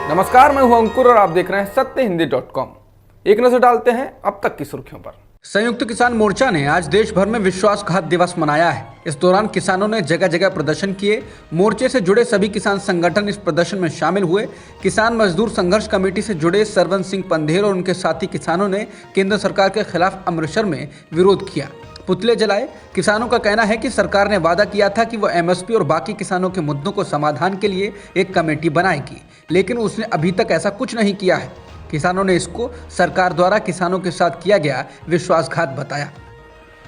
नमस्कार, मैं हूं अंकुर और आप देख रहे हैं सत्यहिंदी.com। एक नजर डालते हैं अब तक की सुर्खियों पर। संयुक्त किसान मोर्चा ने आज देश भर में विश्वासघात दिवस मनाया है। इस दौरान किसानों ने जगह जगह प्रदर्शन किए। मोर्चे से जुड़े सभी किसान संगठन इस प्रदर्शन में शामिल हुए। किसान मजदूर संघर्ष कमेटी से जुड़े सरवन सिंह पंधेर और उनके साथी किसानों ने केंद्र सरकार के खिलाफ अमृतसर में विरोध किया, पुतले जलाए। किसानों का कहना है कि सरकार ने वादा किया था कि वह एमएसपी और बाकी किसानों के मुद्दों को समाधान के लिए एक कमेटी बनाएगी, लेकिन उसने अभी तक ऐसा कुछ नहीं किया है। किसानों ने इसको सरकार द्वारा किसानों के साथ किया गया विश्वासघात बताया।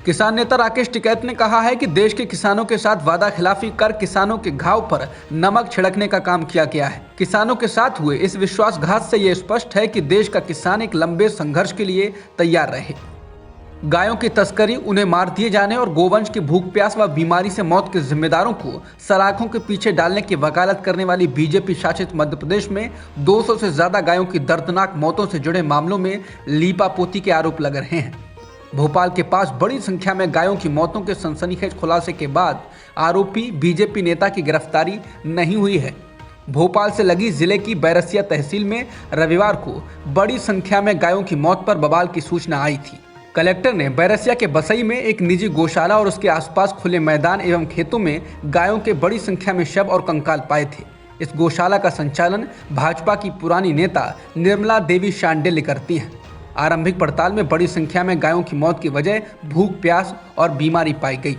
किसान नेता राकेश टिकैत ने कहा है कि देश के किसानों के साथ वादा खिलाफी कर किसानों के घाव पर नमक छिड़कने का काम किया गया है। किसानों के साथ हुए इस विश्वासघात से ये स्पष्ट है कि देश का किसान एक लंबे संघर्ष के लिए तैयार रहे। गायों की तस्करी, उन्हें मार दिए जाने और गोवंश की भूख प्यास व बीमारी से मौत के जिम्मेदारों को सलाखों के पीछे डालने की वकालत करने वाली बीजेपी शासित मध्य प्रदेश में 200 से ज्यादा गायों की दर्दनाक मौतों से जुड़े मामलों में लीपापोती के आरोप लग रहे हैं। भोपाल के पास बड़ी संख्या में गायों की मौतों के सनसनीखेज खुलासे के बाद आरोपी बीजेपी नेता की गिरफ्तारी नहीं हुई है। भोपाल से लगी जिले की बैरसिया तहसील में रविवार को बड़ी संख्या में गायों की मौत पर बवाल की सूचना आई थी। कलेक्टर ने बैरसिया के बसई में एक निजी गौशाला और उसके आसपास खुले मैदान एवं खेतों में गायों के बड़ी संख्या में शव और कंकाल पाए थे। इस गौशाला का संचालन भाजपा की पुरानी नेता निर्मला देवी शांडिल्य करती हैं। आरंभिक पड़ताल में बड़ी संख्या में गायों की मौत की वजह भूख प्यास और बीमारी पाई गई।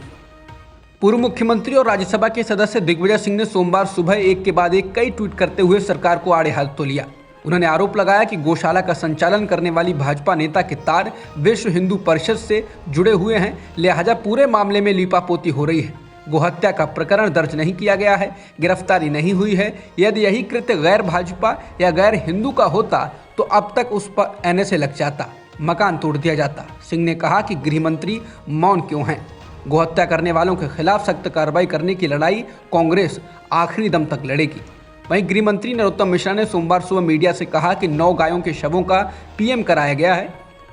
पूर्व मुख्यमंत्री और राज्यसभा के सदस्य दिग्विजय सिंह ने सोमवार सुबह एक के बाद एक कई ट्वीट करते हुए सरकार को आड़े हाथों लिया। उन्होंने आरोप लगाया कि गौशाला का संचालन करने वाली भाजपा नेता के तार विश्व हिंदू परिषद से जुड़े हुए हैं, लिहाजा पूरे मामले में लीपापोती हो रही है। गोहत्या का प्रकरण दर्ज नहीं किया गया है, गिरफ्तारी नहीं हुई है। यदि यही कृत्य गैर भाजपा या गैर हिंदू का होता तो अब तक उस पर एनएसए लग जाता, मकान तोड़ दिया जाता। सिंह ने कहा कि गृह मंत्री मौन क्यों हैं। गोहत्या करने वालों के खिलाफ सख्त कार्रवाई करने की लड़ाई कांग्रेस आखिरी दम तक लड़ेगी। वहीं गृह मंत्री नरोत्तम मिश्रा ने सोमवार सुबह मीडिया से कहा कि 9 गायों के शवों का पीएम कराया गया है।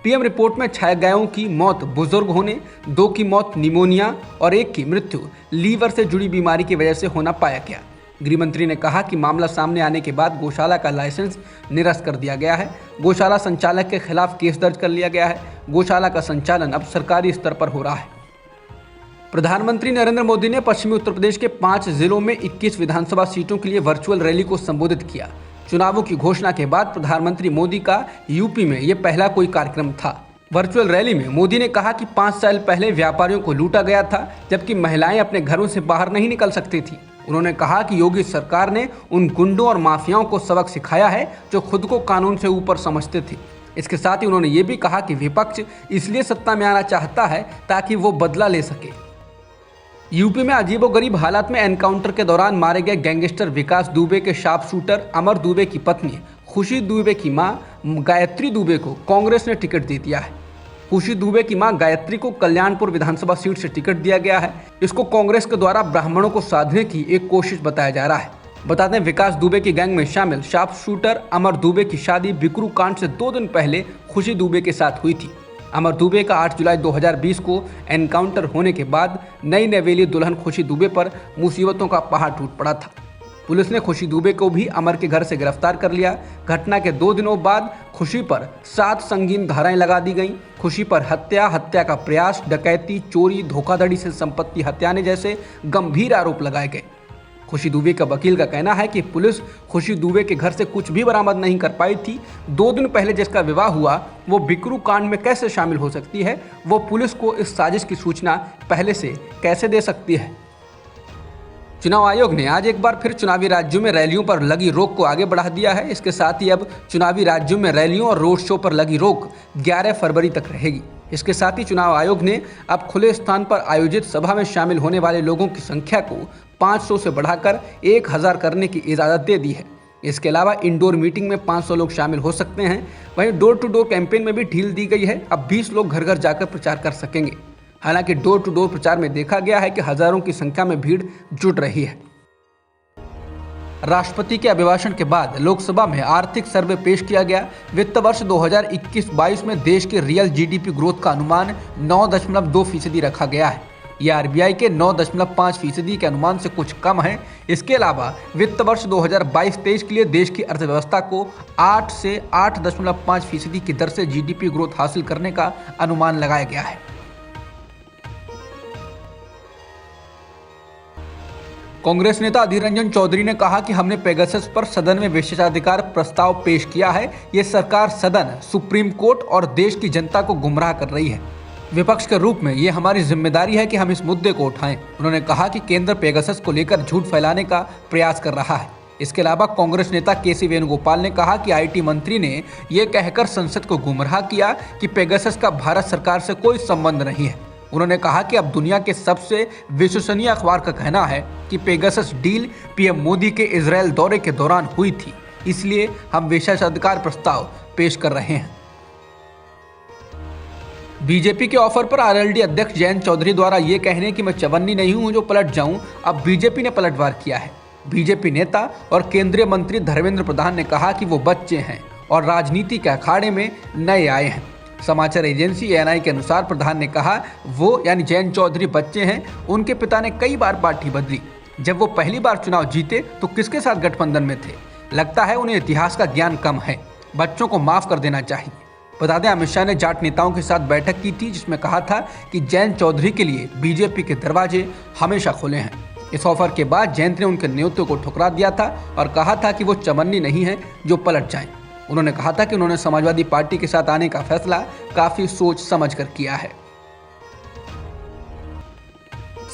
पीएम रिपोर्ट में 6 गायों की मौत बुजुर्ग होने, 2 की मौत निमोनिया और 1 की मृत्यु लीवर से जुड़ी बीमारी की वजह से होना पाया गया। गृह मंत्री ने कहा कि मामला सामने आने के बाद गौशाला का लाइसेंस निरस्त कर दिया गया है। गौशाला संचालक के खिलाफ केस दर्ज कर लिया गया है। गौशाला का संचालन अब सरकारी स्तर पर हो रहा है। प्रधानमंत्री नरेंद्र मोदी ने पश्चिमी उत्तर प्रदेश के 5 जिलों में 21 विधानसभा सीटों के लिए वर्चुअल रैली को संबोधित किया। चुनावों की घोषणा के बाद प्रधानमंत्री मोदी का यूपी में यह पहला कोई कार्यक्रम था। वर्चुअल रैली में मोदी ने कहा कि 5 साल पहले व्यापारियों को लूटा गया था, जबकि महिलाएं अपने घरों से बाहर नहीं निकल सकती थी। उन्होंने कहा कि योगी सरकार ने उन गुंडों और माफियाओं को सबक सिखाया है जो खुद को कानून से ऊपर समझते थे। इसके साथ ही उन्होंने ये भी कहा कि विपक्ष इसलिए सत्ता में आना चाहता है ताकि वो बदला ले सके। यूपी में अजीबोगरीब हालात में एनकाउंटर के दौरान मारे गए गैंगस्टर विकास दुबे के शार्प शूटर अमर दुबे की पत्नी खुशी दुबे की मां गायत्री दुबे को कांग्रेस ने टिकट दे दिया है। खुशी दुबे की मां गायत्री को कल्याणपुर विधानसभा सीट से टिकट दिया गया है। इसको कांग्रेस के द्वारा ब्राह्मणों को साधने की एक कोशिश बताया जा रहा है। बता दें, विकास दुबे की गैंग में शामिल शार्प शूटर अमर दुबे की शादी बिकरू कांड से 2 दिन पहले खुशी दुबे के साथ हुई थी। अमर दुबे का 8 जुलाई 2020 को एनकाउंटर होने के बाद नई नवेली दुल्हन खुशी दुबे पर मुसीबतों का पहाड़ टूट पड़ा था। पुलिस ने खुशी दुबे को भी अमर के घर से गिरफ्तार कर लिया। घटना के 2 दिनों बाद खुशी पर 7 संगीन धाराएं लगा दी गईं। खुशी पर हत्या, हत्या का प्रयास, डकैती, चोरी, धोखाधड़ी से संपत्ति हत्याने जैसे गंभीर आरोप लगाए गए। खुशी दुबे का वकील का कहना है कि पुलिस खुशी दुबे के घर से कुछ भी बरामद नहीं कर पाई थी। 2 दिन पहले जिसका विवाह हुआ वो बिकरू कांड में कैसे शामिल हो सकती है, वो पुलिस को इस साजिश की सूचना पहले से कैसे दे सकती है। चुनाव आयोग ने आज एक बार फिर चुनावी राज्यों में रैलियों पर लगी रोक को आगे बढ़ा दिया है। इसके साथ ही अब चुनावी राज्यों में रैलियों और रोड शो पर लगी रोक 11 फरवरी तक रहेगी। इसके साथ ही चुनाव आयोग ने अब खुले स्थान पर आयोजित सभा में शामिल होने वाले लोगों की संख्या को 500 से बढ़ाकर 1000 करने की इजाज़त दे दी है। इसके अलावा इंडोर मीटिंग में 500 लोग शामिल हो सकते हैं। वहीं डोर टू डोर कैंपेन में भी ढील दी गई है। अब 20 लोग घर घर जाकर प्रचार कर सकेंगे। हालांकि डोर टू डोर प्रचार में देखा गया है कि हजारों की संख्या में भीड़ जुट रही है। राष्ट्रपति के अभिभाषण के बाद लोकसभा में आर्थिक सर्वे पेश किया गया। वित्त वर्ष 2021-22 में देश के रियल जीडीपी ग्रोथ का अनुमान 9.2% रखा गया है। ये आरबीआई के 9.5% के अनुमान से कुछ कम है। इसके अलावा वित्त वर्ष 2022-23 के लिए देश की अर्थव्यवस्था को 8 से 8.5% की दर से जीडीपी ग्रोथ हासिल करने का अनुमान लगाया गया है। कांग्रेस नेता अधीर रंजन चौधरी ने कहा कि हमने पेगासस पर सदन में विशेषाधिकार प्रस्ताव पेश किया है। ये सरकार सदन, सुप्रीम कोर्ट और देश की जनता को गुमराह कर रही है। विपक्ष के रूप में ये हमारी जिम्मेदारी है कि हम इस मुद्दे को उठाएं। उन्होंने कहा कि केंद्र पेगासस को लेकर झूठ फैलाने का प्रयास कर रहा है। इसके अलावा कांग्रेस नेता केसी वेणुगोपाल ने कहा कि आईटी मंत्री ने ये कहकर संसद को गुमराह किया कि पेगासस का भारत सरकार से कोई संबंध नहीं है। उन्होंने कहा कि अब दुनिया के सबसे विश्वसनीय अखबार का कहना है कि पेगासस डील पीएम मोदी के इजरायल दौरे के दौरान हुई थी, इसलिए हम विशेषाधिकार प्रस्ताव पेश कर रहे हैं। बीजेपी के ऑफर पर आरएलडी अध्यक्ष जयंत चौधरी द्वारा ये कहने कि मैं चवन्नी नहीं हूं जो पलट जाऊं, अब बीजेपी ने पलटवार किया है। बीजेपी नेता और केंद्रीय मंत्री धर्मेंद्र प्रधान ने कहा कि वो बच्चे हैं और राजनीति के अखाड़े में नए आए हैं। समाचार एजेंसी एएनआई के अनुसार प्रधान ने कहा वो यानी जयंत चौधरी बच्चे हैं। उनके पिता ने कई बार पार्टी बदली। जब वो पहली बार चुनाव जीते तो किसके साथ गठबंधन में थे? लगता है उन्हें इतिहास का ज्ञान कम है। बच्चों को माफ कर देना चाहिए। बता दें, अमित शाह ने जाट नेताओं के साथ बैठक की थी जिसमें कहा था कि जयंत चौधरी के लिए बीजेपी के दरवाजे हमेशा खुले हैं। इस ऑफर के बाद जयंत ने उनके न्योते को ठुकरा दिया था और कहा था कि वो चवन्नी नहीं है जो पलट जाएं। उन्होंने कहा था कि उन्होंने समाजवादी पार्टी के साथ आने का फैसला काफी सोच समझ कर किया है।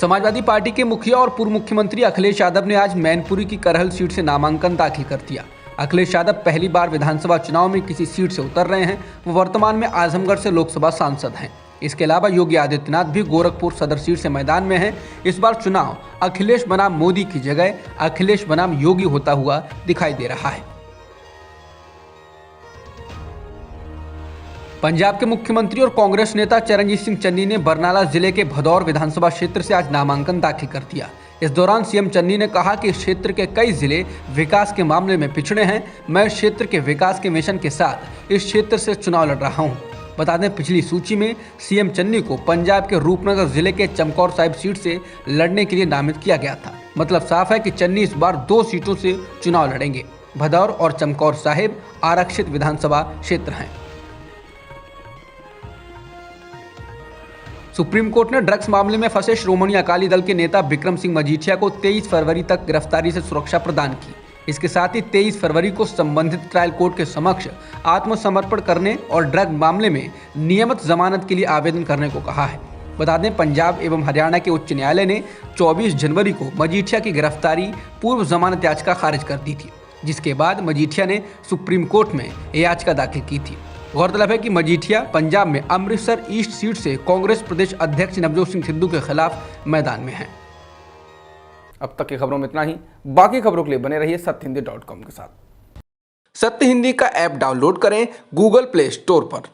समाजवादी पार्टी के मुखिया और पूर्व मुख्यमंत्री अखिलेश यादव ने आज मैनपुरी की करहल सीट से नामांकन दाखिल कर दिया। अखिलेश यादव पहली बार विधानसभा चुनाव में किसी सीट से उतर रहे हैं। वो वर्तमान में आजमगढ़ से लोकसभा सांसद हैं। इसके अलावा योगी आदित्यनाथ भी गोरखपुर सदर सीट से मैदान में हैं। इस बार चुनाव अखिलेश बनाम मोदी की जगह अखिलेश बनाम योगी होता हुआ दिखाई दे रहा है। पंजाब के मुख्यमंत्री और कांग्रेस नेता चरणजीत सिंह चन्नी ने बरनाला जिले के भदौर विधानसभा क्षेत्र से आज नामांकन दाखिल कर दिया। इस दौरान सीएम चन्नी ने कहा कि इस क्षेत्र के कई जिले विकास के मामले में पिछड़े हैं। मैं इस क्षेत्र के विकास के मिशन के साथ इस क्षेत्र से चुनाव लड़ रहा हूं। बता दें, पिछली सूची में सीएम चन्नी को पंजाब के रूपनगर जिले के चमकौर साहिब सीट से लड़ने के लिए नामित किया गया था। मतलब साफ है कि चन्नी इस बार 2 सीटों से चुनाव लड़ेंगे। भदौर और चमकौर साहिब आरक्षित विधानसभा क्षेत्र हैं। सुप्रीम कोर्ट ने ड्रग्स मामले में फंसे श्रोमणी अकाली दल के नेता विक्रम सिंह मजीठिया को 23 फरवरी तक गिरफ्तारी से सुरक्षा प्रदान की। इसके साथ ही 23 फरवरी को संबंधित ट्रायल कोर्ट के समक्ष आत्मसमर्पण करने और ड्रग मामले में नियमित जमानत के लिए आवेदन करने को कहा है। बता दें, पंजाब एवं हरियाणा के उच्च न्यायालय ने 24 जनवरी को मजीठिया की गिरफ्तारी पूर्व जमानत याचिका खारिज कर दी थी, जिसके बाद मजीठिया ने सुप्रीम कोर्ट में याचिका दाखिल की थी। गौरतलब है कि मजीठिया पंजाब में अमृतसर ईस्ट सीट से कांग्रेस प्रदेश अध्यक्ष नवजोत सिंह सिद्धू के खिलाफ मैदान में हैं। अब तक की खबरों में इतना ही। बाकी खबरों के लिए बने रहिए सत्यहिंदी.com के साथ। सत्य हिंदी का ऐप डाउनलोड करें गूगल प्ले स्टोर पर।